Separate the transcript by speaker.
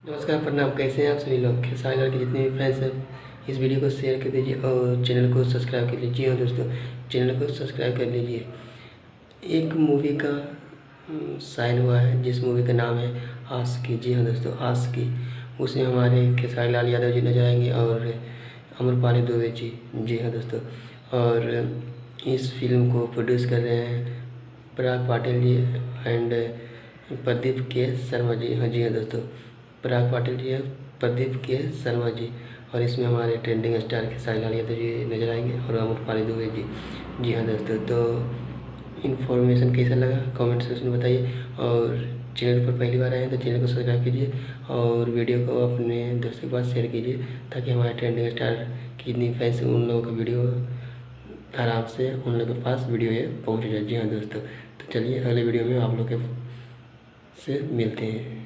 Speaker 1: नमस्कार, प्रणाम। कैसे हैं आप सभी लोग? खेसारी लाल के जितने भी फैंस हैं इस वीडियो को शेयर कर दीजिए और चैनल को सब्सक्राइब कर लीजिए। हाँ दोस्तों, चैनल को सब्सक्राइब कर लीजिए। एक मूवी का साइन हुआ है जिस मूवी का नाम है आशिकी। जी हाँ दोस्तों, आशिकी। उसमें हमारे खेसारी लाल यादव जी नजर आएंगे और अमरपाली दुबे जी। जी हाँ दोस्तों, और इस फिल्म को प्रोड्यूस कर रहे हैं पराग पाटिल जी एंड प्रदीप के शर्मा जी। हाँ जी हाँ दोस्तों, पराग पाटिल जी है, प्रदीप के शर्मा जी। और इसमें हमारे ट्रेंडिंग स्टार खेसारी लाल यादव जी नजर आएंगे और अमरपाली दुबे जी। जी हाँ दोस्तों, तो इन्फॉर्मेशन कैसा लगा कमेंट सेक्शन में बताइए। और चैनल पर पहली बार आए हैं तो चैनल को सब्सक्राइब कीजिए और वीडियो को अपने दोस्तों के पास शेयर कीजिए ताकि हमारे ट्रेंडिंग स्टार की जितनी फैंस उन लोगों का वीडियो आराम से उन लोगों के पास वीडियो ये पहुँच जाए। जी हाँ दोस्तों, तो चलिए अगले वीडियो में आप लोग के से मिलते हैं।